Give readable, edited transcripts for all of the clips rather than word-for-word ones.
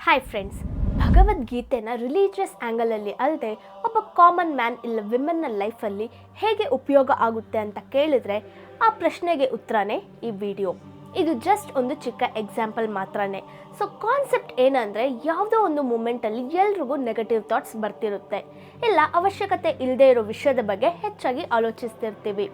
Hi friends, ಭಗವದ್ಗೀತೆನ religious ಆ್ಯಂಗಲಲ್ಲಿ ಅಲ್ಲದೆ ಒಬ್ಬ common man ಇಲ್ಲ ವಿಮೆನ್ನ ಲೈಫಲ್ಲಿ ಹೇಗೆ ಉಪಯೋಗ ಆಗುತ್ತೆ ಅಂತ ಕೇಳಿದ್ರೆ ಆ ಪ್ರಶ್ನೆಗೆ ಉತ್ತರನೇ ಈ ವಿಡಿಯೋ. ಇದು ಜಸ್ಟ್ ಒಂದು ಚಿಕ್ಕ ಎಕ್ಸಾಂಪಲ್ ಮಾತ್ರನೇ. ಸೊ ಕಾನ್ಸೆಪ್ಟ್ ಏನಂದರೆ, ಯಾವುದೋ ಒಂದು ಮೂಮೆಂಟಲ್ಲಿ ಎಲ್ರಿಗೂ ನೆಗೆಟಿವ್ ಥಾಟ್ಸ್ ಬರ್ತಿರುತ್ತೆ, ಇಲ್ಲ ಅವಶ್ಯಕತೆ ಇಲ್ಲದೆ ಇರೋ ವಿಷಯದ ಬಗ್ಗೆ ಹೆಚ್ಚಾಗಿ ಆಲೋಚಿಸ್ತಿರ್ತೀವಿ.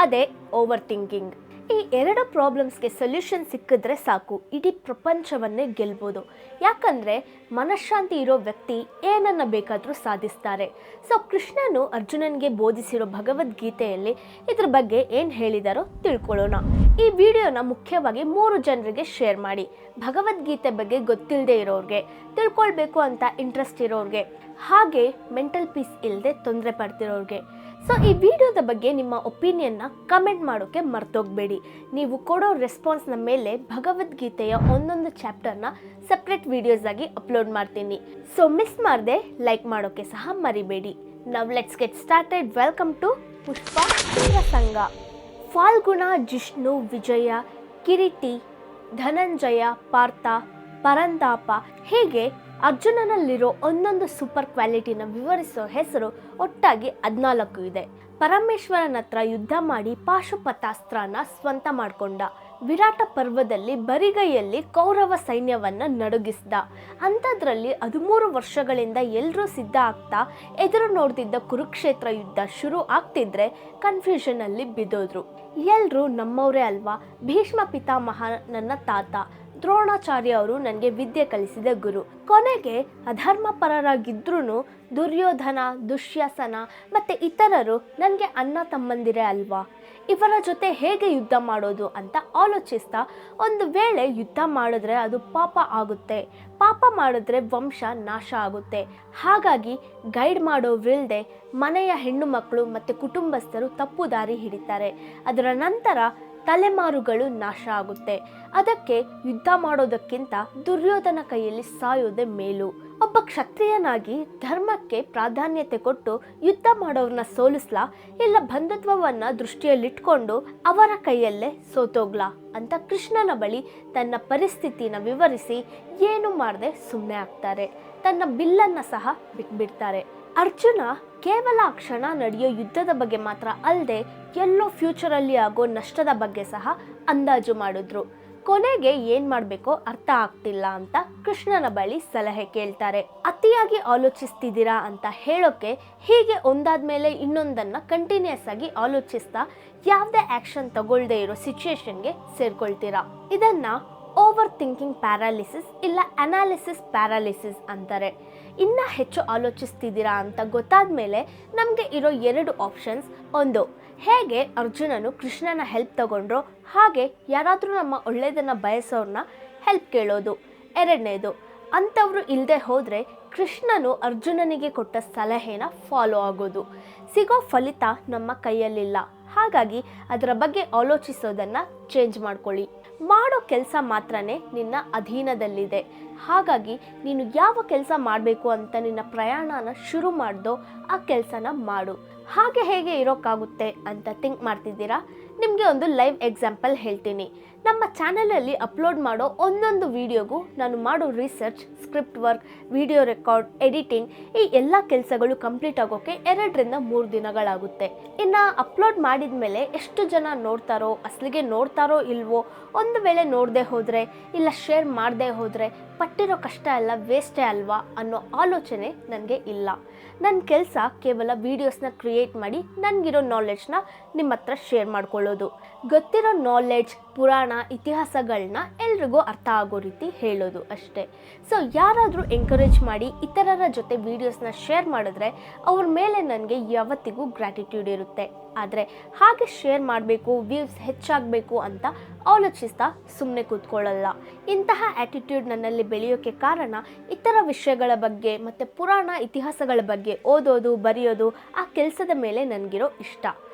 ಅದೇ ಓವರ್ ಥಿಂಕಿಂಗ್. ಈ ಎರಡು ಪ್ರಾಬ್ಲಮ್ಸ್ಗೆ ಸೊಲ್ಯೂಷನ್ ಸಿಕ್ಕಿದ್ರೆ ಸಾಕು, ಇಡೀ ಪ್ರಪಂಚವನ್ನೇ ಗೆಲ್ಬೋದು. ಯಾಕಂದರೆ ಮನಃಶಾಂತಿ ಇರೋ ವ್ಯಕ್ತಿ ಏನನ್ನ ಬೇಕಾದರೂ ಸಾಧಿಸ್ತಾರೆ. ಸೊ ಕೃಷ್ಣನು ಅರ್ಜುನನಿಗೆ ಬೋಧಿಸಿರೋ ಭಗವದ್ಗೀತೆಯಲ್ಲಿ ಇದ್ರ ಬಗ್ಗೆ ಏನು ಹೇಳಿದಾರೋ ತಿಳ್ಕೊಳ್ಳೋಣ. ಈ ವಿಡಿಯೋನ ಮುಖ್ಯವಾಗಿ 3 ಜನರಿಗೆ ಶೇರ್ ಮಾಡಿ. ಭಗವದ್ಗೀತೆ ಬಗ್ಗೆ ಗೊತ್ತಿಲ್ಲದೆ ಇರೋರಿಗೆ, ತಿಳ್ಕೊಳ್ಬೇಕು ಅಂತ ಇಂಟ್ರೆಸ್ಟ್ ಇರೋರಿಗೆ, ಹಾಗೆ ಮೆಂಟಲ್ ಪೀಸ್ ಇಲ್ಲದೆ ತೊಂದರೆ ಪಡ್ತಿರೋರಿಗೆ. ಸೊ ಈ ವಿಡಿಯೋದ ಬಗ್ಗೆ ನಿಮ್ಮ ಒಪಿನಿಯನ್ನ ಕಮೆಂಟ್ ಮಾಡೋಕ್ಕೆ ಮರ್ತೋಗ್ಬೇಡಿ. ನೀವು ಕೊಡೋ ರೆಸ್ಪಾನ್ಸ್ನ ಮೇಲೆ ಭಗವದ್ಗೀತೆಯ ಒಂದೊಂದು ಚಾಪ್ಟರ್ನ ಸಪ್ರೇಟ್ ವಿಡಿಯೋಸ್ ಆಗಿ ಅಪ್ಲೋಡ್ ಮಾಡ್ತೀನಿ. ಸೊ ಮಿಸ್ ಮಾಡದೆ ಲೈಕ್ ಮಾಡೋಕ್ಕೆ ಸಹ ಮರಿಬೇಡಿ. Now let's get started. Welcome to Pushpa Prasanga. Phalguna, Jishnu, ವಿಜಯ, ಕಿರೀಟಿ, ಧನಂಜಯ, ಪಾರ್ಥ, ಪರಂತಾಪ, ಹೀಗೆ ಅರ್ಜುನನಲ್ಲಿರೋ ಒಂದೊಂದು ಸೂಪರ್ ಕ್ವಾಲಿಟಿನ ವಿವರಿಸೋ ಹೆಸರು ಒಟ್ಟಾಗಿ 14 ಇದೆ. ಪರಮೇಶ್ವರನ ಹತ್ರ ಯುದ್ಧ ಮಾಡಿ ಪಾಶುಪತಾಸ್ತ್ರನ ಸ್ವಂತ ಮಾಡಿಕೊಂಡ. ವಿರಾಟ ಪರ್ವದಲ್ಲಿ ಬರಿಗೈಯಲ್ಲಿ ಕೌರವ ಸೈನ್ಯವನ್ನ ನಡುಗಿಸ್ದ. ಅಂಥದ್ರಲ್ಲಿ 13 ವರ್ಷಗಳಿಂದ ಎಲ್ಲರೂ ಸಿದ್ಧ ಆಗ್ತಾ ಎದುರು ನೋಡ್ತಿದ್ದ ಕುರುಕ್ಷೇತ್ರ ಯುದ್ಧ ಶುರು ಆಗ್ತಿದ್ರೆ ಕನ್ಫ್ಯೂಷನ್ ಅಲ್ಲಿ ಬಿದ್ದೋದ್ರು. ಎಲ್ರೂ ನಮ್ಮವರೇ ಅಲ್ವಾ, ಭೀಷ್ಮ ಪಿತಾಮಹ ನನ್ನ ತಾತ, ದ್ರೋಣಾಚಾರ್ಯ ಅವರು ನನಗೆ ವಿದ್ಯೆ ಕಲಿಸಿದ ಗುರು. ಕೊನೆಗೆ ಅಧರ್ಮ ಪರರಾಗಿದ್ರೂ ದುರ್ಯೋಧನ, ದುಶ್ಯಾಸನ ಮತ್ತು ಇತರರು ನನಗೆ ಅಣ್ಣ ತಮ್ಮಂದಿರೇ ಅಲ್ವಾ, ಇವರ ಜೊತೆ ಹೇಗೆ ಯುದ್ಧ ಮಾಡೋದು ಅಂತ ಆಲೋಚಿಸ್ತಾ, ಒಂದು ವೇಳೆ ಯುದ್ಧ ಮಾಡಿದ್ರೆ ಅದು ಪಾಪ ಆಗುತ್ತೆ, ಪಾಪ ಮಾಡಿದ್ರೆ ವಂಶ ನಾಶ ಆಗುತ್ತೆ, ಹಾಗಾಗಿ ಗೈಡ್ ಮಾಡೋವ್ರಿಲ್ಲದೆ ಮನೆಯ ಹೆಣ್ಣು ಮಕ್ಕಳು ಮತ್ತು ಕುಟುಂಬಸ್ಥರು ತಪ್ಪು ದಾರಿ ಹಿಡಿತಾರೆ, ಅದರ ನಂತರ ತಲೆಮಾರುಗಳು ನಾಶ ಆಗುತ್ತೆ, ಅದಕ್ಕೆ ಯುದ್ಧ ಮಾಡೋದಕ್ಕಿಂತ ದುರ್ಯೋಧನ ಕೈಯಲ್ಲಿ ಸಾಯೋದೇ ಮೇಲು. ಒಬ್ಬ ಕ್ಷತ್ರಿಯನಾಗಿ ಧರ್ಮಕ್ಕೆ ಪ್ರಾಧಾನ್ಯತೆ ಕೊಟ್ಟು ಯುದ್ಧ ಮಾಡೋರನ್ನ ಸೋಲಿಸ್ಲಾ, ಇಲ್ಲ ಬಂಧುತ್ವವನ್ನು ದೃಷ್ಟಿಯಲ್ಲಿಟ್ಕೊಂಡು ಅವರ ಕೈಯಲ್ಲೇ ಸೋತೋಗ್ಲಾ ಅಂತ ಕೃಷ್ಣನ ಬಳಿ ತನ್ನ ಪರಿಸ್ಥಿತಿನ ವಿವರಿಸಿ ಏನು ಮಾಡದೆ ಸುಮ್ಮನೆ ಆಗ್ತಾರೆ. ತನ್ನ ಬಿಲ್ಲನ್ನು ಸಹ ಬಿಟ್ಬಿಡ್ತಾರೆ. ಅರ್ಜುನ ಕೇವಲ ಆ ಕ್ಷಣ ನಡೆಯೋ ಯುದ್ಧದ ಬಗ್ಗೆ ಮಾತ್ರ ಅಲ್ಲದೆ ಎಲ್ಲೋ ಫ್ಯೂಚರಲ್ಲಿ ಆಗೋ ನಷ್ಟದ ಬಗ್ಗೆ ಸಹ ಅಂದಾಜು ಮಾಡಿದ್ರು. ಕೊನೆಗೆ ಏನು ಮಾಡಬೇಕೋ ಅರ್ಥ ಆಗ್ತಿಲ್ಲ ಅಂತ ಕೃಷ್ಣನ ಬಳಿ ಸಲಹೆ ಕೇಳ್ತಾರೆ. ಅತಿಯಾಗಿ ಆಲೋಚಿಸ್ತಿದ್ದೀರಾ ಅಂತ ಹೇಳೋಕೆ ಹೀಗೆ ಒಂದಾದ್ಮೇಲೆ ಇನ್ನೊಂದನ್ನು ಕಂಟಿನ್ಯೂಸ್ ಆಗಿ ಆಲೋಚಿಸ್ತಾ ಯಾವುದೇ ಆ್ಯಕ್ಷನ್ ತಗೊಳ್ಳದೆ ಇರೋ ಸಿಚುಯೇಷನ್ಗೆ ಸೇರ್ಕೊಳ್ತೀರಾ. ಇದನ್ನು ಓವರ್ ಥಿಂಕಿಂಗ್ ಪ್ಯಾರಾಲಿಸಿಸ್ ಇಲ್ಲ ಅನಾಲಿಸಿಸ್ ಪ್ಯಾರಾಲಿಸಿಸ್ ಅಂತಾರೆ. ಇನ್ನೂ ಹೆಚ್ಚು ಆಲೋಚಿಸ್ತಿದ್ದೀರಾ ಅಂತ ಗೊತ್ತಾದ ಮೇಲೆ ನಮಗೆ ಇರೋ 2 ಆಪ್ಷನ್ಸ್. ಒಂದು, ಹೇಗೆ ಅರ್ಜುನನು ಕೃಷ್ಣನ ಹೆಲ್ಪ್ ತಗೊಂಡ್ರೋ ಹಾಗೆ ಯಾರಾದರೂ ನಮ್ಮ ಒಳ್ಳೆಯದನ್ನು ಬಯಸೋರನ್ನ ಹೆಲ್ಪ್ ಕೇಳೋದು. ಎರಡನೇದು, ಅಂಥವ್ರು ಇಲ್ಲದೆ ಹೋದರೆ ಕೃಷ್ಣನು ಅರ್ಜುನನಿಗೆ ಕೊಟ್ಟ ಸಲಹೆನ ಫಾಲೋ ಆಗೋದು. ಸಿಗೋ ಫಲಿತ ನಮ್ಮ ಕೈಯಲ್ಲಿಲ್ಲ, ಹಾಗಾಗಿ ಅದರ ಬಗ್ಗೆ ಆಲೋಚಿಸೋದನ್ನು ಚೇಂಜ್ ಮಾಡ್ಕೊಳ್ಳಿ. ಮಾಡೋ ಕೆಲಸ ಮಾತ್ರನೇ ನಿನ್ನ ಅಧೀನದಲ್ಲಿದೆ, ಹಾಗಾಗಿ ನೀನು ಯಾವ ಕೆಲಸ ಮಾಡಬೇಕು ಅಂತ ನಿನ್ನ ಪ್ರಯಾಣನ ಶುರು ಮಾಡ್ದೋ ಆ ಕೆಲಸನ ಮಾಡು. ಹಾಗೆ ಹೇಗೆ ಇರೋಕ್ಕಾಗುತ್ತೆ ಅಂತ ಥಿಂಕ್ ಮಾಡ್ತಿದ್ದೀರಾ? ನಿಮಗೆ ಒಂದು ಲೈವ್ ಎಕ್ಸಾಂಪಲ್ ಹೇಳ್ತೀನಿ. ನಮ್ಮ ಚಾನಲಲ್ಲಿ ಅಪ್ಲೋಡ್ ಮಾಡೋ ಒಂದೊಂದು ವಿಡಿಯೋಗೂ ನಾನು ಮಾಡೋ research, script work, video record, editing, ಈ ಎಲ್ಲ ಕೆಲಸಗಳು ಕಂಪ್ಲೀಟ್ ಆಗೋಕ್ಕೆ 2 ರಿಂದ 3 ದಿನಗಳಾಗುತ್ತೆ. ಇನ್ನು ಅಪ್ಲೋಡ್ ಮಾಡಿದ ಮೇಲೆ ಎಷ್ಟು ಜನ ನೋಡ್ತಾರೋ, ಅಸಲಿಗೆ ನೋಡ್ತಾರೋ ಇಲ್ವೋ, ಒಂದು ವೇಳೆ ನೋಡದೆ ಹೋದರೆ ಇಲ್ಲ ಶೇರ್ ಮಾಡದೆ ಹೋದರೆ ಪಟ್ಟಿರೋ ಕಷ್ಟ ಎಲ್ಲ ವೇಸ್ಟೇ ಅಲ್ವಾ ಅನ್ನೋ ಆಲೋಚನೆ ನನಗೆ ಇಲ್ಲ. ನನ್ನ ಕೆಲಸ ಕೇವಲ ವೀಡಿಯೋಸ್ನ ಕ್ರಿಯೇಟ್ ಮಾಡಿ ನನಗಿರೋ ನಾಲೆಡ್ಜ್ನ ನಿಮ್ಮ ಹತ್ರ ಶೇರ್ ಮಾಡ್ಕೊಳ್ಳೋದು, ಗೊತ್ತಿರೋ ನಾಲೆಡ್ಜ್, ಪುರಾಣ, ಇತಿಹಾಸಗಳನ್ನ ಎಲ್ರಿಗೂ ಅರ್ಥ ಆಗೋ ರೀತಿ ಹೇಳೋದು ಅಷ್ಟೇ. ಸೊ ಯಾರಾದರೂ ಎಂಕರೇಜ್ ಮಾಡಿ ಇತರರ ಜೊತೆ ವೀಡಿಯೋಸ್ನ ಶೇರ್ ಮಾಡಿದ್ರೆ ಅವ್ರ ಮೇಲೆ ನನಗೆ ಯಾವತ್ತಿಗೂ ಗ್ರ್ಯಾಟಿಟ್ಯೂಡ್ ಇರುತ್ತೆ. ಆದರೆ ಹಾಗೆ ಶೇರ್ ಮಾಡಬೇಕು, ವ್ಯೂಸ್ ಹೆಚ್ಚಾಗಬೇಕು ಅಂತ ಆಲೋಚಿಸ್ತಾ ಸುಮ್ಮನೆ ಕೂತ್ಕೊಳ್ಳಲ್ಲ. ಇಂತಹ ಆ್ಯಟಿಟ್ಯೂಡ್ ನನ್ನಲ್ಲಿ ಬೆಳೆಯೋಕ್ಕೆ ಕಾರಣ ಇತರ ವಿಷಯಗಳ ಬಗ್ಗೆ ಮತ್ತು ಪುರಾಣ ಇತಿಹಾಸಗಳ ಬಗ್ಗೆ ಓದೋದು, ಬರೆಯೋದು, ಆ ಕೆಲಸದ ಮೇಲೆ ನನಗಿರೋ ಇಷ್ಟ.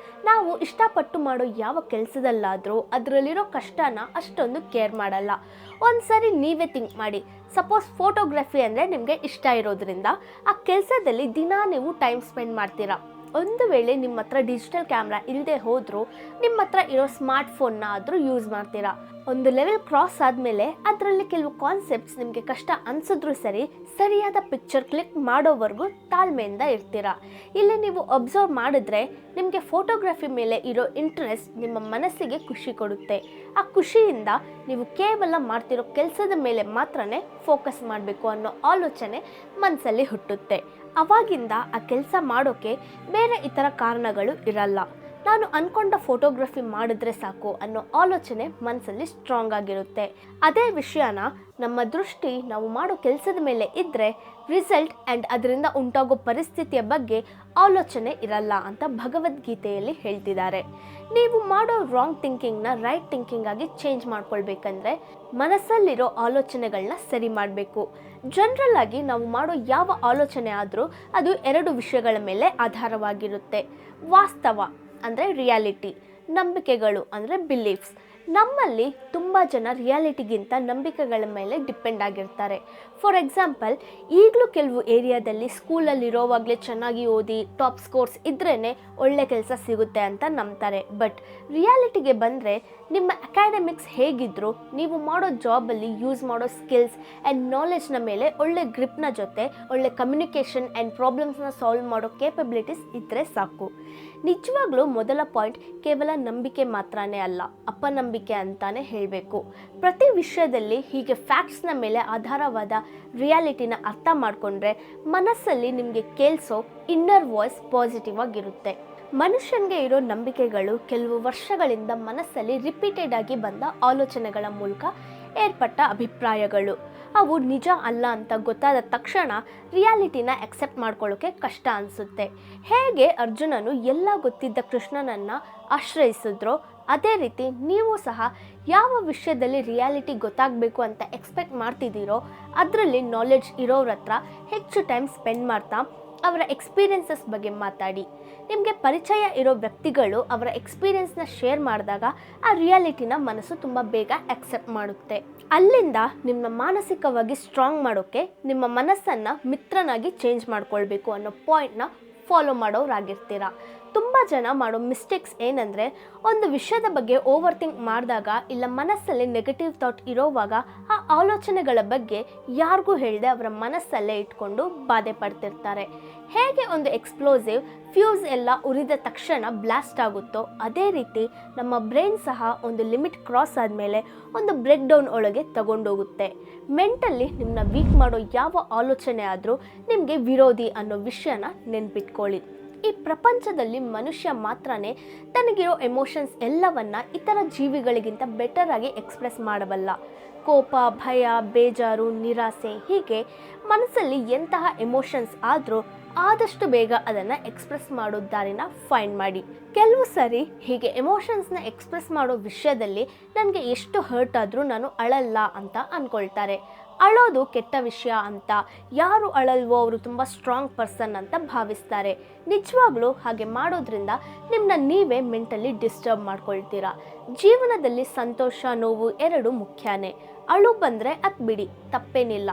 ನಾವು ಇಷ್ಟಪಟ್ಟು ಮಾಡೋ ಯಾವ ಕೆಲಸದಲ್ಲಾದರೂ ಅದರಲ್ಲಿರೋ ಕಷ್ಟನ ಅಷ್ಟೊಂದು ಕೇರ್ ಮಾಡಲ್ಲ. ಒಂದು ಸರಿ ನೀವೇ ಥಿಂಕ್ ಮಾಡಿ. ಸಪೋಸ್ ಫೋಟೋಗ್ರಫಿ ಅಂದರೆ ನಿಮಗೆ ಇಷ್ಟ ಇರೋದ್ರಿಂದ ಆ ಕೆಲಸದಲ್ಲಿ ದಿನ ನೀವು ಟೈಮ್ ಸ್ಪೆಂಡ್ ಮಾಡ್ತೀರಾ. ಒಂದು ವೇಳೆ ನಿಮ್ಮ ಹತ್ರ ಡಿಜಿಟಲ್ ಕ್ಯಾಮ್ರಾ ಇಲ್ಲದೆ ಹೋದರೂ ನಿಮ್ಮ ಹತ್ರ ಇರೋ ಸ್ಮಾರ್ಟ್ಫೋನ್ನ ಆದರೂ ಯೂಸ್ ಮಾಡ್ತೀರಾ. ಒಂದು ಲೆವೆಲ್ ಕ್ರಾಸ್ ಆದಮೇಲೆ ಅದರಲ್ಲಿ ಕೆಲವು ಕಾನ್ಸೆಪ್ಟ್ಸ್ ನಿಮಗೆ ಕಷ್ಟ ಅನಿಸಿದ್ರೂ ಸರಿಯಾದ ಪಿಕ್ಚರ್ ಕ್ಲಿಕ್ ಮಾಡೋವರೆಗೂ ತಾಳ್ಮೆಯಿಂದ ಇರ್ತೀರಾ. ಇಲ್ಲಿ ನೀವು ಅಬ್ಸರ್ವ್ ಮಾಡಿದ್ರೆ ನಿಮಗೆ ಫೋಟೋಗ್ರಫಿ ಮೇಲೆ ಇರೋ ಇಂಟ್ರೆಸ್ಟ್ ನಿಮ್ಮ ಮನಸ್ಸಿಗೆ ಖುಷಿ ಕೊಡುತ್ತೆ. ಆ ಖುಷಿಯಿಂದ ನೀವು ಕೇವಲ ಮಾಡ್ತಿರೋ ಕೆಲಸದ ಮೇಲೆ ಮಾತ್ರನೇ ಫೋಕಸ್ ಮಾಡಬೇಕು ಅನ್ನೋ ಆಲೋಚನೆ ಮನಸ್ಸಲ್ಲಿ ಹುಟ್ಟುತ್ತೆ. ಅವಾಗಿಂದ ಆ ಕೆಲಸ ಮಾಡೋಕ್ಕೆ ಬೇರೆ ಇತರ ಕಾರಣಗಳು ಇರಲ್ಲ. ನಾನು ಅಂದ್ಕೊಂಡ ಫೋಟೋಗ್ರಫಿ ಮಾಡಿದ್ರೆ ಸಾಕು ಅನ್ನೋ ಆಲೋಚನೆ ಮನಸ್ಸಲ್ಲಿ ಸ್ಟ್ರಾಂಗ್ ಆಗಿರುತ್ತೆ. ಅದೇ ವಿಷಯನ ನಮ್ಮ ದೃಷ್ಟಿ ನಾವು ಮಾಡೋ ಕೆಲಸದ ಮೇಲೆ ಇದ್ದರೆ ರಿಸಲ್ಟ್ ಆ್ಯಂಡ್ ಅದರಿಂದ ಉಂಟಾಗೋ ಪರಿಸ್ಥಿತಿಯ ಬಗ್ಗೆ ಆಲೋಚನೆ ಇರಲ್ಲ ಅಂತ ಭಗವದ್ಗೀತೆಯಲ್ಲಿ ಹೇಳ್ತಿದ್ದಾರೆ. ನೀವು ಮಾಡೋ ರಾಂಗ್ ಥಿಂಕಿಂಗ್ನ ರೈಟ್ ಥಿಂಕಿಂಗ್ ಆಗಿ ಚೇಂಜ್ ಮಾಡ್ಕೊಳ್ಬೇಕಂದ್ರೆ ಮನಸ್ಸಲ್ಲಿರೋ ಆಲೋಚನೆಗಳನ್ನ ಸರಿ ಮಾಡಬೇಕು. ಜನರಲ್ ಆಗಿ ನಾವು ಮಾಡೋ ಯಾವ ಆಲೋಚನೆ ಆದರೂ ಅದು 2 ವಿಷಯಗಳ ಮೇಲೆ ಆಧಾರವಾಗಿರುತ್ತೆ. ವಾಸ್ತವ ಅಂದರೆ ರಿಯಾಲಿಟಿ, ನಂಬಿಕೆಗಳು ಅಂದರೆ ಬಿಲೀಫ್ಸ್. ನಮ್ಮಲ್ಲಿ ತುಂಬ ಜನ ರಿಯಾಲಿಟಿಗಿಂತ ನಂಬಿಕೆಗಳ ಮೇಲೆ ಡಿಪೆಂಡ್ ಆಗಿರ್ತಾರೆ. ಫಾರ್ ಎಕ್ಸಾಂಪಲ್, ಈಗಲೂ ಕೆಲವು ಏರಿಯಾದಲ್ಲಿ ಸ್ಕೂಲಲ್ಲಿರೋವಾಗಲೇ ಚೆನ್ನಾಗಿ ಓದಿ ಟಾಪ್ ಸ್ಕೋರ್ಸ್ ಇದ್ರೇ ಒಳ್ಳೆ ಕೆಲಸ ಸಿಗುತ್ತೆ ಅಂತ ನಂಬ್ತಾರೆ. ಬಟ್ ರಿಯಾಲಿಟಿಗೆ ಬಂದರೆ ನಿಮ್ಮ ಅಕಾಡೆಮಿಕ್ಸ್ ಹೇಗಿದ್ದರೂ ನೀವು ಮಾಡೋ ಜಾಬಲ್ಲಿ ಯೂಸ್ ಮಾಡೋ ಸ್ಕಿಲ್ಸ್ ಆ್ಯಂಡ್ ನಾಲೆಜ್ನ ಮೇಲೆ ಒಳ್ಳೆ ಗ್ರಿಪ್ನ ಜೊತೆ ಒಳ್ಳೆ ಕಮ್ಯುನಿಕೇಷನ್ ಆ್ಯಂಡ್ ಪ್ರಾಬ್ಲಮ್ಸ್ನ ಸಾಲ್ವ್ ಮಾಡೋ ಕೇಪಬಿಲಿಟೀಸ್ ಇದ್ದರೆ ಸಾಕು. ನಿಜವಾಗ್ಲೂ ಮೊದಲ ಪಾಯಿಂಟ್ ಕೇವಲ ನಂಬಿಕೆ ಮಾತ್ರನೇ ಅಲ್ಲ, ಅಪನಂಬಿಕೆ ಅಂತಾನೆ ಹೇಳಬೇಕು. ಪ್ರತಿ ವಿಷಯದಲ್ಲಿ ಹೀಗೆ ಫ್ಯಾಕ್ಟ್ಸ್ನ ಮೇಲೆ ಆಧಾರವಾದ ರಿಯಾಲಿಟಿನ ಅರ್ಥ ಮಾಡಿಕೊಂಡ್ರೆ ಮನಸ್ಸಲ್ಲಿ ನಿಮಗೆ ಕೇಳಿಸೋ ಇನ್ನರ್ ವಾಯ್ಸ್ ಪಾಸಿಟಿವ್ ಆಗಿರುತ್ತೆ. ಮನುಷ್ಯನಿಗೆ ಇರೋ ನಂಬಿಕೆಗಳು ಕೆಲವು ವರ್ಷಗಳಿಂದ ಮನಸ್ಸಲ್ಲಿ ರಿಪೀಟೆಡ್ ಆಗಿ ಬಂದ ಆಲೋಚನೆಗಳ ಮೂಲಕ ಏರ್ಪಟ್ಟ ಅಭಿಪ್ರಾಯಗಳು. ಅವು ನಿಜ ಅಲ್ಲ ಅಂತ ಗೊತ್ತಾದ ತಕ್ಷಣ ರಿಯಾಲಿಟಿನ ಅಕ್ಸೆಪ್ಟ್ ಮಾಡ್ಕೊಳ್ಳೋಕೆ ಕಷ್ಟ ಅನಿಸುತ್ತೆ. ಹೇಗೆ ಅರ್ಜುನನು ಎಲ್ಲ ಗೊತ್ತಿದ್ದ ಕೃಷ್ಣನನ್ನು ಆಶ್ರಯಿಸಿದ್ರೋ ಅದೇ ರೀತಿ ನೀವು ಸಹ ಯಾವ ವಿಷಯದಲ್ಲಿ ರಿಯಾಲಿಟಿ ಗೊತ್ತಾಗಬೇಕು ಅಂತ ಎಕ್ಸ್ಪೆಕ್ಟ್ ಮಾಡ್ತಿದ್ದೀರೋ ಅದರಲ್ಲಿ ನಾಲೆಡ್ಜ್ ಇರೋರ ಹತ್ರ ಹೆಚ್ಚು ಟೈಮ್ ಸ್ಪೆಂಡ್ ಮಾಡ್ತಾ ಅವರ ಎಕ್ಸ್ಪೀರಿಯನ್ಸಸ್ ಬಗ್ಗೆ ಮಾತಾಡಿ. ನಿಮಗೆ ಪರಿಚಯ ಇರೋ ವ್ಯಕ್ತಿಗಳು ಅವರ ಎಕ್ಸ್ಪೀರಿಯನ್ಸ್ನ ಶೇರ್ ಮಾಡಿದಾಗ ಆ ರಿಯಾಲಿಟಿನ ಮನಸ್ಸು ತುಂಬ ಬೇಗ ಅಕ್ಸೆಪ್ಟ್ ಮಾಡುತ್ತೆ. ಅಲ್ಲಿಂದ ನಿಮ್ಮ ಮಾನಸಿಕವಾಗಿ ಸ್ಟ್ರಾಂಗ್ ಮಾಡೋಕ್ಕೆ ನಿಮ್ಮ ಮನಸ್ಸನ್ನು ಮಿತ್ರನಾಗಿ ಚೇಂಜ್ ಮಾಡ್ಕೊಳ್ಬೇಕು ಅನ್ನೋ ಪಾಯಿಂಟ್ನ ಫಾಲೋ ಮಾಡೋರಾಗಿರ್ತೀರ. ತುಂಬ ಜನ ಮಾಡೋ ಮಿಸ್ಟೇಕ್ಸ್ ಏನಂದರೆ, ಒಂದು ವಿಷಯದ ಬಗ್ಗೆ ಓವರ್ ಥಿಂಕ್ ಮಾಡಿದಾಗ ಇಲ್ಲ ಮನಸ್ಸಲ್ಲಿ ನೆಗೆಟಿವ್ ಥಾಟ್ ಇರೋವಾಗ ಆ ಆಲೋಚನೆಗಳ ಬಗ್ಗೆ ಯಾರಿಗೂ ಹೇಳದೆ ಅವರ ಮನಸ್ಸಲ್ಲೇ ಇಟ್ಕೊಂಡು ಬಾಧೆ ಪಡ್ತಿರ್ತಾರೆ. ಹೇಗೆ ಒಂದು ಎಕ್ಸ್ಪ್ಲೋಸಿವ್ ಫ್ಯೂಸ್ ಎಲ್ಲ ಉರಿದ ತಕ್ಷಣ ಬ್ಲಾಸ್ಟ್ ಆಗುತ್ತೋ ಅದೇ ರೀತಿ ನಮ್ಮ ಬ್ರೈನ್ ಸಹ ಒಂದು ಲಿಮಿಟ್ ಕ್ರಾಸ್ ಆದಮೇಲೆ ಒಂದು ಬ್ರೇಕ್ ಡೌನ್ ಒಳಗೆ ತಗೊಂಡೋಗುತ್ತೆ. ಮೆಂಟಲಿ ನಿಮ್ಮನ್ನ ವೀಕ್ ಮಾಡೋ ಯಾವ ಆಲೋಚನೆ ಆದರೂ ನಿಮಗೆ ವಿರೋಧಿ ಅನ್ನೋ ವಿಷಯನ ನೆನ್ಪಿಟ್ಕೊಳ್ಳಿ. ಈ ಪ್ರಪಂಚದಲ್ಲಿ ಮನುಷ್ಯ ಮಾತ್ರನೇ ತನಗಿರೋ ಎಮೋಷನ್ಸ್ ಎಲ್ಲವನ್ನ ಇತರ ಜೀವಿಗಳಿಗಿಂತ ಬೆಟರ್ ಆಗಿ ಎಕ್ಸ್ಪ್ರೆಸ್ ಮಾಡಬಲ್ಲ. ಕೋಪ, ಭಯ, ಬೇಜಾರು, ನಿರಾಸೆ ಹೀಗೆ ಮನಸ್ಸಲ್ಲಿ ಎಂತಹ ಎಮೋಷನ್ಸ್ ಆದರೂ ಆದಷ್ಟು ಬೇಗ ಅದನ್ನು ಎಕ್ಸ್ಪ್ರೆಸ್ ಮಾಡೋ ದಾರಿನ ಫೈಂಡ್ ಮಾಡಿ. ಕೆಲವು ಸರಿ ಹೀಗೆ ಎಮೋಷನ್ಸ್ನ ಎಕ್ಸ್ಪ್ರೆಸ್ ಮಾಡೋ ವಿಷಯದಲ್ಲಿ ನನಗೆ ಎಷ್ಟು ಹರ್ಟ್ ಆದರೂ ನಾನು ಅಳಲ್ಲ ಅಂತ ಅಂದ್ಕೊಳ್ತಾರೆ. ಅಳೋದು ಕೆಟ್ಟ ವಿಷಯ ಅಂತ, ಯಾರು ಅಳಲ್ವೋ ಅವರು ತುಂಬ ಸ್ಟ್ರಾಂಗ್ ಪರ್ಸನ್ ಅಂತ ಭಾವಿಸ್ತಾರೆ. ನಿಜವಾಗ್ಲೂ ಹಾಗೆ ಮಾಡೋದ್ರಿಂದ ನಿಮ್ಮನ್ನ ನೀವೇ ಮೆಂಟಲಿ ಡಿಸ್ಟರ್ಬ್ ಮಾಡ್ಕೊಳ್ತೀರಾ. ಜೀವನದಲ್ಲಿ ಸಂತೋಷ, ನೋವು ಎರಡೂ ಮುಖ್ಯನೇ. ಅಳು ಬಂದರೆ ಅದು ಬಿಡಿ, ತಪ್ಪೇನಿಲ್ಲ,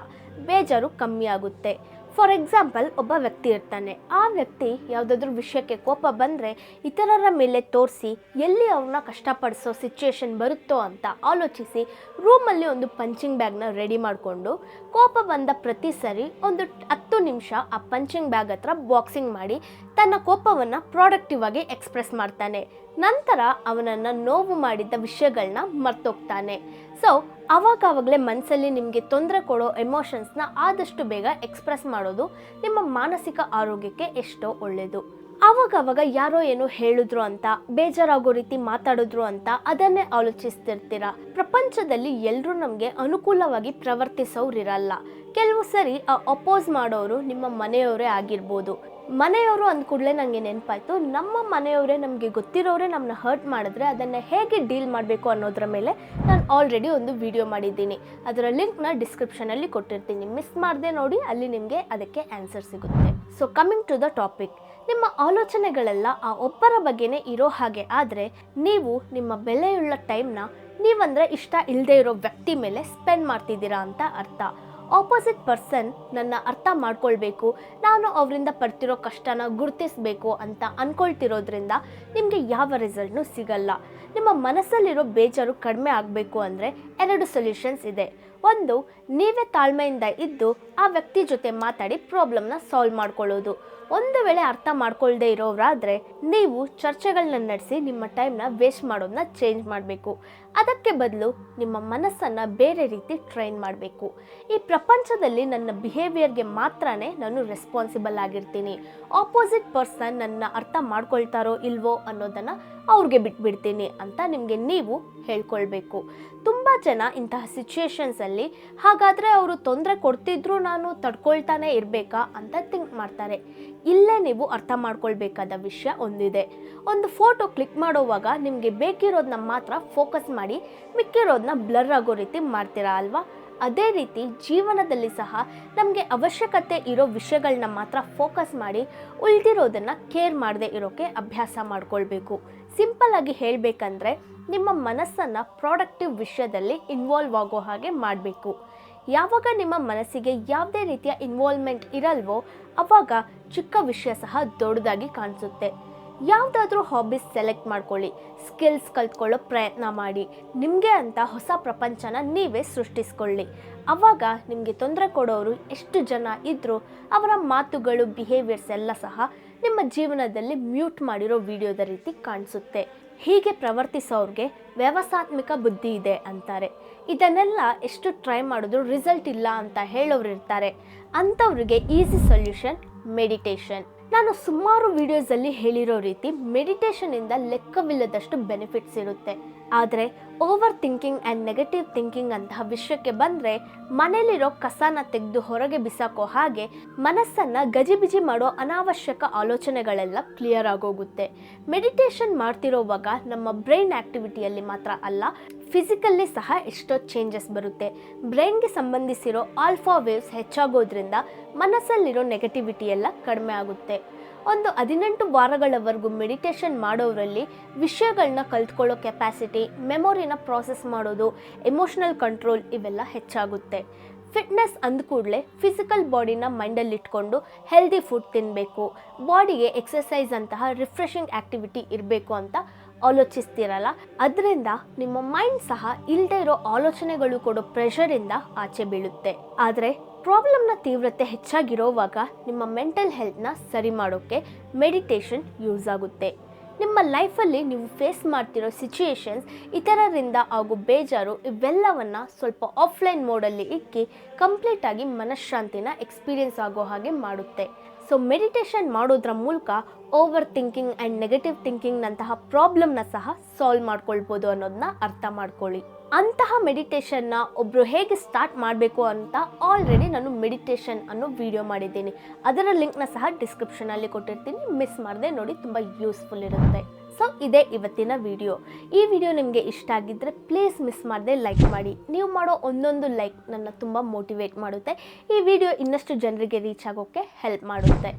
ಬೇಜಾರು ಕಮ್ಮಿ ಆಗುತ್ತೆ. ಫಾರ್ ಎಕ್ಸಾಂಪಲ್, ಒಬ್ಬ ವ್ಯಕ್ತಿ ಇರ್ತಾನೆ. ಆ ವ್ಯಕ್ತಿ ಯಾವುದಾದ್ರೂ ವಿಷಯಕ್ಕೆ ಕೋಪ ಬಂದರೆ ಇತರರ ಮೇಲೆ ತೋರಿಸಿ ಎಲ್ಲಿ ಅವ್ರನ್ನ ಕಷ್ಟಪಡಿಸೋ ಸಿಚುಯೇಷನ್ ಬರುತ್ತೋ ಅಂತ ಆಲೋಚಿಸಿ ರೂಮಲ್ಲಿ ಒಂದು ಪಂಚಿಂಗ್ ಬ್ಯಾಗ್ನ ರೆಡಿ ಮಾಡಿಕೊಂಡು ಕೋಪ ಬಂದ ಪ್ರತಿ ಸರಿ ಒಂದು 10 ನಿಮಿಷ ಆ ಪಂಚಿಂಗ್ ಬ್ಯಾಗ್ ಹತ್ರ ಬಾಕ್ಸಿಂಗ್ ಮಾಡಿ ತನ್ನ ಕೋಪವನ್ನು ಪ್ರಾಡಕ್ಟಿವ್ ಆಗಿ ಎಕ್ಸ್ಪ್ರೆಸ್ ಮಾಡ್ತಾನೆ. ನಂತರ ಅವನನ್ನು ನೋವು ಮಾಡಿದ್ದ ವಿಷಯಗಳನ್ನ ಮರ್ತೋಗ್ತಾನೆ. ಸೊ ಆವಾಗಲೇ ಮನಸ್ಸಲ್ಲಿ ನಿಮಗೆ ತೊಂದರೆ ಕೊಡೋ ಎಮೋಷನ್ಸ್ನ ಆದಷ್ಟು ಬೇಗ ಎಕ್ಸ್ಪ್ರೆಸ್ ಮಾಡೋದು ನಿಮ್ಮ ಮಾನಸಿಕ ಆರೋಗ್ಯಕ್ಕೆ ಎಷ್ಟೋ ಒಳ್ಳೆಯದು. ಆವಾಗ ಯಾರೋ ಏನೋ ಹೇಳಿದ್ರು ಅಂತ, ಬೇಜಾರಾಗೋ ರೀತಿ ಮಾತಾಡಿದ್ರು ಅಂತ ಅದನ್ನೇ ಆಲೋಚಿಸ್ತಿರ್ತೀರ. ಪ್ರಪಂಚದಲ್ಲಿ ಎಲ್ಲರೂ ನಮಗೆ ಅನುಕೂಲವಾಗಿ ಪ್ರವರ್ತಿಸೋರಿರಲ್ಲ. ಕೆಲವು ಸರಿ ಆ ಅಪೋಸ್ ಮಾಡೋರು ನಿಮ್ಮ ಮನೆಯವರೇ ಆಗಿರ್ಬೋದು. ಮನೆಯವರು ಅಂದ ಕೂಡಲೇ ನನಗೆ ನೆನಪಾಯಿತು, ನಮ್ಮ ಮನೆಯವರೇ ನಮಗೆ ಗೊತ್ತಿರೋರೇ ನಮ್ಮನ್ನ ಹರ್ಟ್ ಮಾಡಿದ್ರೆ ಅದನ್ನು ಹೇಗೆ ಡೀಲ್ ಮಾಡಬೇಕು ಅನ್ನೋದ್ರ ಮೇಲೆ ನಾನು ಆಲ್ರೆಡಿ ಒಂದು ವಿಡಿಯೋ ಮಾಡಿದ್ದೀನಿ. ಅದರ ಲಿಂಕ್ನ ಡಿಸ್ಕ್ರಿಪ್ಷನಲ್ಲಿ ಕೊಟ್ಟಿರ್ತೀನಿ, ಮಿಸ್ ಮಾಡದೆ ನೋಡಿ, ಅಲ್ಲಿ ನಿಮಗೆ ಅದಕ್ಕೆ ಆನ್ಸರ್ ಸಿಗುತ್ತೆ. So coming to the topic, ನಿಮ್ಮ ಆಲೋಚನೆಗಳೆಲ್ಲ ಆ ಒಬ್ಬರ ಬಗ್ಗೆನೇ ಇರೋ ಹಾಗೆ ಆದರೆ ನೀವು ನಿಮ್ಮ ಬೆಲೆಯುಳ್ಳ ಟೈಮ್ನ ನೀವಂದರೆ ಇಷ್ಟ ಇಲ್ಲದೆ ಇರೋ ವ್ಯಕ್ತಿ ಮೇಲೆ ಸ್ಪೆಂಡ್ ಮಾಡ್ತಿದ್ದೀರಾ ಅಂತ ಅರ್ಥ. ಆಪೋಸಿಟ್ ಪರ್ಸನ್ ನನ್ನ ಅರ್ಥ ಮಾಡ್ಕೊಳ್ಬೇಕು, ನಾನು ಅವರಿಂದ ಪಡ್ತಿರೋ ಕಷ್ಟನ ಗುರುತಿಸಬೇಕು ಅಂತ ಅಂದ್ಕೊಳ್ತಿರೋದ್ರಿಂದ ನಿಮಗೆ ಯಾವ ರಿಸಲ್ಟ್ನೂ ಸಿಗಲ್ಲ. ನಿಮ್ಮ ಮನಸ್ಸಲ್ಲಿರೋ ಬೇಜಾರು ಕಡಿಮೆ ಆಗಬೇಕು ಅಂದರೆ 2 ಸೊಲ್ಯೂಷನ್ಸ್ ಇದೆ. ಒಂದು, ನೀವೇ ತಾಳ್ಮೆಯಿಂದ ಇದ್ದು ಆ ವ್ಯಕ್ತಿ ಜೊತೆ ಮಾತಾಡಿ ಪ್ರಾಬ್ಲಮ್ನ ಸಾಲ್ವ್ ಮಾಡ್ಕೊಳ್ಳೋದು. ಒಂದು ವೇಳೆ ಅರ್ಥ ಮಾಡ್ಕೊಳ್ದೇ ಇರೋರಾದರೆ ನೀವು ಚರ್ಚೆಗಳನ್ನ ನಡೆಸಿ ನಿಮ್ಮ ಟೈಮ್ನ ವೇಸ್ಟ್ ಮಾಡೋದನ್ನ ಚೇಂಜ್ ಮಾಡಬೇಕು. ಅದಕ್ಕೆ ಬದಲು ನಿಮ್ಮ ಮನಸ್ಸನ್ನು ಬೇರೆ ರೀತಿ ಟ್ರೈನ್ ಮಾಡಬೇಕು. ಈ ಪ್ರಪಂಚದಲ್ಲಿ ನನ್ನ ಬಿಹೇವಿಯರ್ಗೆ ಮಾತ್ರನೇ ನಾನು ರೆಸ್ಪಾನ್ಸಿಬಲ್ ಆಗಿರ್ತೀನಿ, ಆಪೋಸಿಟ್ ಪರ್ಸನ್ ನನ್ನ ಅರ್ಥ ಮಾಡ್ಕೊಳ್ತಾರೋ ಇಲ್ವೋ ಅನ್ನೋದನ್ನು ಅವ್ರಿಗೆ ಬಿಟ್ಬಿಡ್ತೀನಿ ಅಂತ ನಿಮಗೆ ನೀವು ಹೇಳ್ಕೊಳ್ಬೇಕು. ತುಂಬ ಜನ ಇಂತಹ ಸಿಚುಯೇಷನ್ಸಲ್ಲಿ ಹಾಗಾದರೆ ಅವರು ತೊಂದರೆ ಕೊಡ್ತಿದ್ರು ನಾನು ತಡ್ಕೊಳ್ತಾನೆ ಇರಬೇಕಾ ಅಂತ ಥಿಂಕ್ ಮಾಡ್ತಾರೆ. ಇಲ್ಲೇ ನೀವು ಅರ್ಥ ಮಾಡ್ಕೊಳ್ಬೇಕಾದ ವಿಷಯ ಒಂದಿದೆ. ಒಂದು ಫೋಟೋ ಕ್ಲಿಕ್ ಮಾಡೋವಾಗ ನಿಮಗೆ ಬೇಕಿರೋದನ್ನ ಮಾತ್ರ ಫೋಕಸ್ ಮಾಡಿ ಮಿಕ್ಕಿರೋದನ್ನ ಬ್ಲರ್ ಆಗೋ ರೀತಿ ಮಾಡ್ತೀರಾ ಅಲ್ವಾ? ಅದೇ ರೀತಿ ಜೀವನದಲ್ಲಿ ಸಹ ನಮಗೆ ಅವಶ್ಯಕತೆ ಇರೋ ವಿಷಯಗಳನ್ನ ಮಾತ್ರ ಫೋಕಸ್ ಮಾಡಿ ಉಳಿದಿರೋದನ್ನು ಕೇರ್ ಮಾಡದೆ ಇರೋಕ್ಕೆ ಅಭ್ಯಾಸ ಮಾಡ್ಕೊಳ್ಬೇಕು. ಸಿಂಪಲ್ ಆಗಿ ಹೇಳಬೇಕಂದ್ರೆ ನಿಮ್ಮ ಮನಸ್ಸನ್ನು ಪ್ರಾಡಕ್ಟಿವ್ ವಿಷಯದಲ್ಲಿ ಇನ್ವಾಲ್ವ್ ಆಗೋ ಹಾಗೆ ಮಾಡಬೇಕು. ಯಾವಾಗ ನಿಮ್ಮ ಮನಸ್ಸಿಗೆ ಯಾವುದೇ ರೀತಿಯ ಇನ್ವಾಲ್ವ್ಮೆಂಟ್ ಇರಲ್ವೋ ಆವಾಗ ಚಿಕ್ಕ ವಿಷಯ ಸಹ ದೊಡ್ಡದಾಗಿ ಕಾಣಿಸುತ್ತೆ. ಯಾವುದಾದ್ರೂ ಹಾಬೀಸ್ ಸೆಲೆಕ್ಟ್ ಮಾಡ್ಕೊಳ್ಳಿ, ಸ್ಕಿಲ್ಸ್ ಕಲ್ತ್ಕೊಳ್ಳೋ ಪ್ರಯತ್ನ ಮಾಡಿ, ನಿಮಗೆ ಅಂತ ಹೊಸ ಪ್ರಪಂಚನ ನೀವೇ ಸೃಷ್ಟಿಸ್ಕೊಳ್ಳಿ. ಆವಾಗ ನಿಮಗೆ ತೊಂದರೆ ಕೊಡೋರು ಎಷ್ಟು ಜನ ಇದ್ದರೂ ಅವರ ಮಾತುಗಳು, ಬಿಹೇವಿಯರ್ಸ್ ಎಲ್ಲ ಸಹ ನಿಮ್ಮ ಜೀವನದಲ್ಲಿ ಮ್ಯೂಟ್ ಮಾಡಿರೋ ವಿಡಿಯೋದ ರೀತಿ ಕಾಣಿಸುತ್ತೆ. ಹೀಗೆ ಪ್ರವರ್ತಿಸೋರಿಗೆ ವ್ಯವಸ್ಥಾತ್ಮಕ ಬುದ್ಧಿ ಇದೆ ಅಂತಾರೆ. ಇದನ್ನೆಲ್ಲ ಎಷ್ಟು ಟ್ರೈ ಮಾಡಿದ್ರು ರಿಸಲ್ಟ್ ಇಲ್ಲ ಅಂತ ಹೇಳೋರು ಇರ್ತಾರೆ. ಅಂಥವ್ರಿಗೆ ಈಸಿ ಸೊಲ್ಯೂಷನ್ ಮೆಡಿಟೇಷನ್. ನಾನು ಸುಮಾರು ವಿಡಿಯೋಸಲ್ಲಿ ಹೇಳಿರೋ ರೀತಿ ಮೆಡಿಟೇಷನಿಂದ ಲೆಕ್ಕವಿಲ್ಲದಷ್ಟು ಬೆನಿಫಿಟ್ಸ್ ಇರುತ್ತೆ. ಆದರೆ over thinking and negative thinking ಅಂತಹ ವಿಷಯಕ್ಕೆ ಬಂದರೆ ಮನೇಲಿರೋ ಕಸನ ತೆಗೆದು ಹೊರಗೆ ಬಿಸಾಕೋ ಹಾಗೆ ಮನಸ್ಸನ್ನು ಗಜಿಬಿಜಿ ಮಾಡೋ ಅನಾವಶ್ಯಕ ಆಲೋಚನೆಗಳೆಲ್ಲ ಕ್ಲಿಯರ್ ಆಗೋಗುತ್ತೆ. ಮೆಡಿಟೇಷನ್ ಮಾಡ್ತಿರೋವಾಗ ನಮ್ಮ ಬ್ರೈನ್ ಆ್ಯಕ್ಟಿವಿಟಿಯಲ್ಲಿ ಮಾತ್ರ ಅಲ್ಲ, ಫಿಸಿಕಲ್ಲಿ ಸಹ ಎಷ್ಟೋ ಚೇಂಜಸ್ ಬರುತ್ತೆ. ಬ್ರೈನ್ಗೆ ಸಂಬಂಧಿಸಿರೋ ಆಲ್ಫಾ ವೇವ್ಸ್ ಹೆಚ್ಚಾಗೋದ್ರಿಂದ ಮನಸ್ಸಲ್ಲಿರೋ ನೆಗೆಟಿವಿಟಿ ಎಲ್ಲ ಕಡಿಮೆ ಆಗುತ್ತೆ. ಒಂದು 18 ವಾರಗಳವರೆಗೂ ಮೆಡಿಟೇಷನ್ ಮಾಡೋರಲ್ಲಿ ವಿಷಯಗಳನ್ನ ಕಲ್ತ್ಕೊಳ್ಳೋ ಕೆಪಾಸಿಟಿ, ಮೆಮೊರಿನ ಪ್ರಾಸೆಸ್ ಮಾಡೋದು, ಎಮೋಷನಲ್ ಕಂಟ್ರೋಲ್ ಇವೆಲ್ಲ ಹೆಚ್ಚಾಗುತ್ತೆ. ಫಿಟ್ನೆಸ್ ಅಂದ್ಕೂಡಲೇ ಫಿಸಿಕಲ್ ಬಾಡಿನ ಮೈಂಡಲ್ಲಿ ಇಟ್ಕೊಂಡು ಹೆಲ್ದಿ ಫುಡ್ ತಿನ್ನಬೇಕು, ಬಾಡಿಗೆ ಎಕ್ಸಸೈಸ್ ಅಂತಹ ರಿಫ್ರೆಶಿಂಗ್ ಆ್ಯಕ್ಟಿವಿಟಿ ಇರಬೇಕು ಅಂತ ಆಲೋಚಿಸ್ತಿರಲ್ಲ. ಅದರಿಂದ ನಿಮ್ಮ ಮೈಂಡ್ ಸಹ ಇಲ್ಲದೆ ಇರೋ ಆಲೋಚನೆಗಳು ಕೊಡೋ ಪ್ರೆಷರಿಂದ ಆಚೆ ಬೀಳುತ್ತೆ. ಆದರೆ ಪ್ರಾಬ್ಲಮ್ನ ತೀವ್ರತೆ ಹೆಚ್ಚಾಗಿರೋವಾಗ ನಿಮ್ಮ ಮೆಂಟಲ್ ಹೆಲ್ತ್ನ ಸರಿ ಮಾಡೋಕ್ಕೆ ಮೆಡಿಟೇಷನ್ ಯೂಸ್ ಆಗುತ್ತೆ. ನಿಮ್ಮ ಲೈಫಲ್ಲಿ ನೀವು ಫೇಸ್ ಮಾಡ್ತಿರೋ ಸಿಚುಯೇಷನ್ಸ್, ಇತರರಿಂದ ಆಗೋ ಬೇಜಾರು ಇವೆಲ್ಲವನ್ನು ಸ್ವಲ್ಪ ಆಫ್ಲೈನ್ ಮೋಡಲ್ಲಿ ಇಕ್ಕಿ ಕಂಪ್ಲೀಟಾಗಿ ಮನಃಶಾಂತಿನ ಎಕ್ಸ್ಪೀರಿಯನ್ಸ್ ಆಗೋ ಹಾಗೆ ಮಾಡುತ್ತೆ. ಸೊ ಮೆಡಿಟೇಷನ್ ಮಾಡೋದ್ರ ಮೂಲಕ ಓವರ್ ಥಿಂಕಿಂಗ್ ಆ್ಯಂಡ್ ನೆಗೆಟಿವ್ ಥಿಂಕಿಂಗ್ನಂತಹ ಪ್ರಾಬ್ಲಮ್ನ ಸಹ ಸಾಲ್ವ್ ಮಾಡ್ಕೊಳ್ಬೋದು ಅನ್ನೋದನ್ನ ಅರ್ಥ ಮಾಡ್ಕೊಳ್ಳಿ. ಅಂತಹ ಮೆಡಿಟೇಷನ್ನ ಒಬ್ಬರು ಹೇಗೆ ಸ್ಟಾರ್ಟ್ ಮಾಡಬೇಕು ಅಂತ ಆಲ್ರೆಡಿ ನಾನು ಮೆಡಿಟೇಷನ್ ಅನ್ನೋ ವಿಡಿಯೋ ಮಾಡಿದ್ದೀನಿ. ಅದರ ಲಿಂಕ್ನ ಸಹ ಡಿಸ್ಕ್ರಿಪ್ಷನಲ್ಲಿ ಕೊಟ್ಟಿರ್ತೀನಿ, ಮಿಸ್ ಮಾಡದೆ ನೋಡಿ, ತುಂಬ ಯೂಸ್ಫುಲ್ ಇರುತ್ತೆ. ಸೊ ಇದೇ ಇವತ್ತಿನ ವಿಡಿಯೋ. ಈ ವಿಡಿಯೋ ನಿಮಗೆ ಇಷ್ಟ ಆಗಿದ್ದರೆ ಪ್ಲೀಸ್ ಮಿಸ್ ಮಾಡದೆ ಲೈಕ್ ಮಾಡಿ. ನೀವು ಮಾಡೋ ಒಂದೊಂದು ಲೈಕ್ ನನ್ನ ತುಂಬ ಮೋಟಿವೇಟ್ ಮಾಡುತ್ತೆ, ಈ ವಿಡಿಯೋ ಇನ್ನಷ್ಟು ಜನರಿಗೆ ರೀಚ್ ಆಗೋಕ್ಕೆ ಹೆಲ್ಪ್ ಮಾಡುತ್ತೆ.